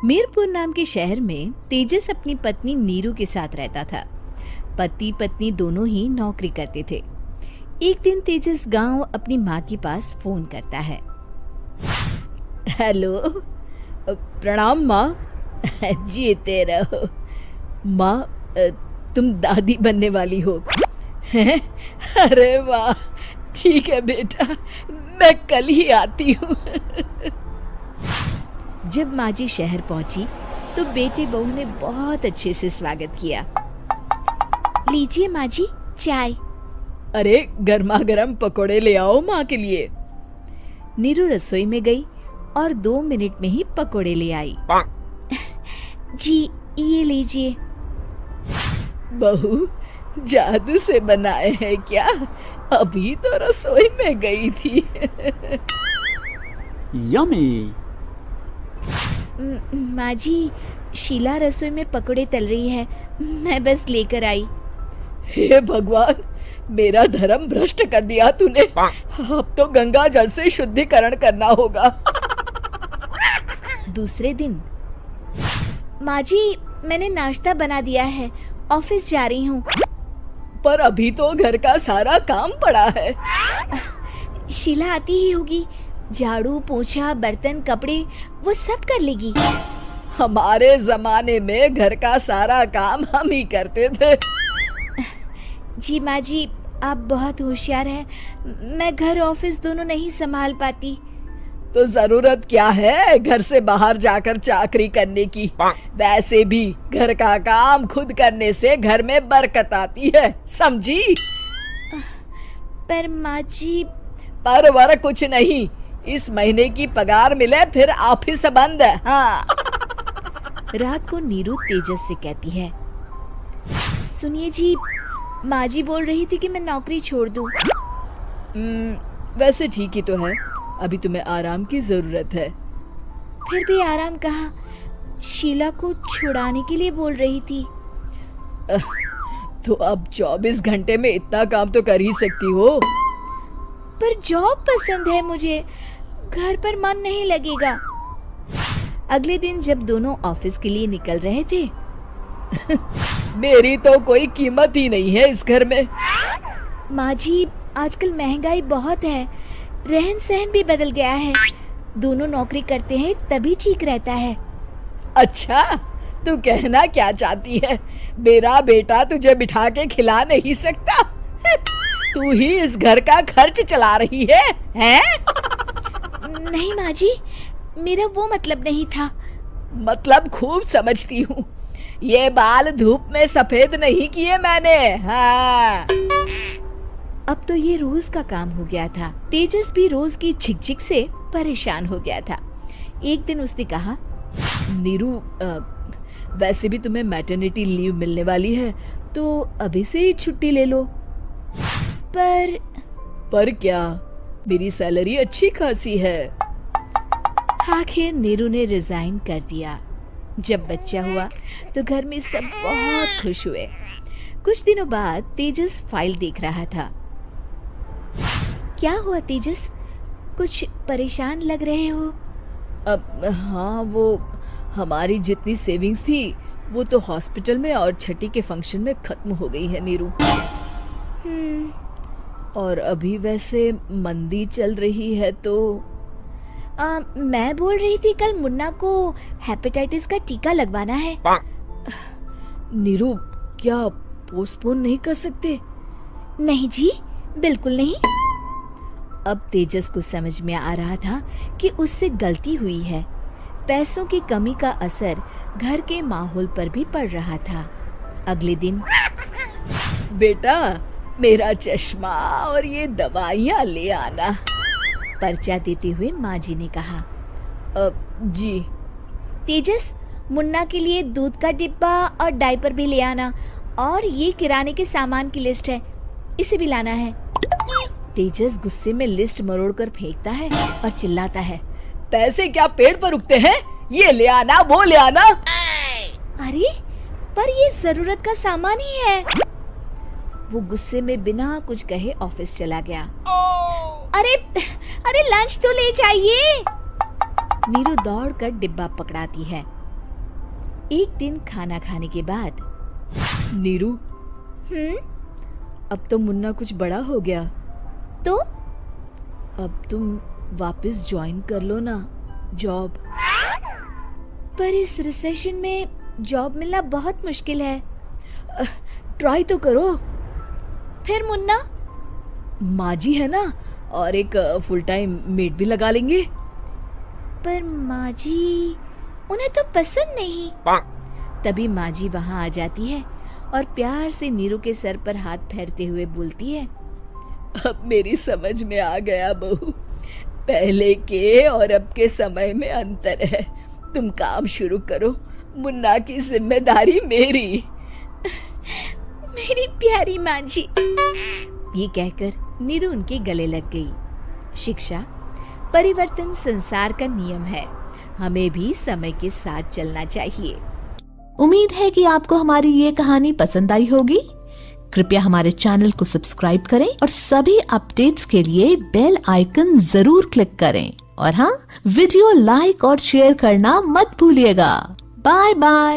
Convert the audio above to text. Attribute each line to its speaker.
Speaker 1: मीरपुर नाम के शहर में तेजस अपनी पत्नी नीरू के साथ रहता था। पति पत्नी दोनों ही नौकरी करते थे। एक दिन तेजस गांव अपनी माँ के पास फोन करता है। हेलो, प्रणाम माँ। जीते रहो माँ, तुम दादी बनने वाली हो हैं? अरे वाह, ठीक है बेटा, मैं कल ही आती हूँ। जब माँ जी शहर पहुंची तो बेटे बहू ने बहुत अच्छे से स्वागत किया। लीजिए माँ जी, चाय। अरे गर्मा गर्म पकोड़े ले आओ माँ के लिए। नीरू रसोई में गई और 2 मिनट में ही पकोड़े ले आई। जी ये लीजिए। बहू जादू से बनाए हैं क्या? अभी तो रसोई में गई थी।
Speaker 2: यम्मी।
Speaker 1: माँ जी, शीला रसोई में पकोड़े तल रही है, मैं बस लेकर आई। हे भगवान, मेरा धर्म भ्रष्ट कर दिया तूने। अब तो गंगा जल से शुद्धिकरण करना होगा। दूसरे दिन, माँ जी मैंने नाश्ता बना दिया है, ऑफिस जा रही हूँ। पर अभी तो घर का सारा काम पड़ा है। शीला आती ही होगी, झाड़ू पोछा बर्तन कपड़े वो सब कर लेगी। हमारे जमाने में घर का सारा काम हम ही करते थे। जी माँ जी, आप बहुत होशियार हैं, मैं घर ऑफिस दोनों नहीं संभाल पाती। तो जरूरत क्या है घर से बाहर जाकर चाकरी करने की? वैसे भी घर का काम खुद करने से घर में बरकत आती है, समझी? पर माँ जी। पर वर कुछ नहीं, इस महीने की पगार मिले फिर ऑफिस बंद। हाँ। रात को नीरू तेजस से कहती है, सुनिए जी, माँ जी बोल रही थी कि मैं नौकरी छोड़ दूं। वैसे ठीक ही तो है, अभी तुम्हें आराम की जरूरत है। फिर भी आराम कहाँ, शीला को छुड़ाने के लिए बोल रही थी। तो अब 24 घंटे में इतना काम तो कर ही सकती हो। पर जॉब पसंद है मुझे, घर पर मन नहीं लगेगा। अगले दिन जब दोनों ऑफिस के लिए निकल रहे थे, मेरी तो कोई कीमत ही नहीं है इस घर में। माँ जी, आजकल महंगाई बहुत है, रहन सहन भी बदल गया है, दोनों नौकरी करते हैं तभी ठीक रहता है। अच्छा, तू कहना क्या चाहती है? मेरा बेटा तुझे बिठा के खिला नहीं सकता? तू ही इस घर का खर्च चला रही है, हैं? नहीं माँ जी, मेरा वो मतलब नहीं था। मतलब खूब समझती हूँ, ये बाल धूप में सफेद नहीं किए मैंने। हाँ। अब तो ये रोज का काम हो गया था। तेजस भी रोज की झिकझिक से परेशान हो गया था। एक दिन उसने कहा, नीरू, वैसे भी तुम्हें मैटरनिटी लीव मिलने वाली है, तो अभी से ही छुट्टी ले लो। पर क्या, मेरी सैलरी अच्छी खासी है। आखिर नीरू ने रिजाइन कर दिया। जब बच्चा हुआ तो घर में सब बहुत खुश हुए। कुछ दिनों बाद तेजस फाइल देख रहा था। क्या हुआ तेजस, कुछ परेशान लग रहे हो? अब हाँ, वो हमारी जितनी सेविंग्स थी वो तो हॉस्पिटल में और छठी के फंक्शन में खत्म हो गई है नीरू। और अभी वैसे मंदी चल रही है तो मैं बोल रही थी कल मुन्ना को हेपेटाइटिस का टीका लगवाना है। नीरू, क्या पोस्टपोन नहीं कर सकते? नहीं जी, बिल्कुल नहीं। अब तेजस को समझ में आ रहा था कि उससे गलती हुई है। पैसों की कमी का असर घर के माहौल पर भी पड़ रहा था। अगले दिन, बेटा मेरा चश्मा और ये दवाइयाँ ले आना, पर्चा देते हुए माँ जी ने कहा। जी। तेजस, मुन्ना के लिए दूध का डिब्बा और डायपर भी ले आना, और ये किराने के सामान की लिस्ट है, इसे भी लाना है। तेजस गुस्से में लिस्ट मरोड़कर फेंकता है और चिल्लाता है, पैसे क्या पेड़ पर उगते हैं? ये ले आना, वो ले आना। अरे पर ये जरूरत का सामान ही है। वो गुस्से में बिना कुछ कहे ऑफिस चला गया। अरे लंच तो ले जाइए। नीरू दौड़कर डिब्बा पकड़ाती है एक दिन खाना खाने के बाद, नीरू, अब तो मुन्ना कुछ बड़ा हो गया, तो अब तुम वापस ज्वाइन कर लो ना जॉब। पर इस रिसेशन में जॉब मिलना बहुत मुश्किल है। ट्राई तो करो। फिर मुन्ना? माँ जी है ना, और एक फुल टाइम मेड भी लगा लेंगे। पर माँ जी, उन्हें तो पसंद नहीं। तभी माँ जी वहाँ आ जाती है और प्यार से नीरू के सर पर हाथ फेरते हुए बोलती है, अब मेरी समझ में आ गया बहू, पहले के और अब के समय में अंतर है। तुम काम शुरू करो, मुन्ना की जिम्मेदारी मेरी। मेरी प्यारी माँ जी। ये कहकर नीरू उनके गले लग गई। शिक्षा, परिवर्तन संसार का नियम है, हमें भी समय के साथ चलना चाहिए।
Speaker 2: उम्मीद है कि आपको हमारी ये कहानी पसंद आई होगी। कृपया हमारे चैनल को सब्सक्राइब करें और सभी अपडेट्स के लिए बेल आइकन जरूर क्लिक करें। और हाँ, वीडियो लाइक और शेयर करना मत भूलिएगा। Bye bye.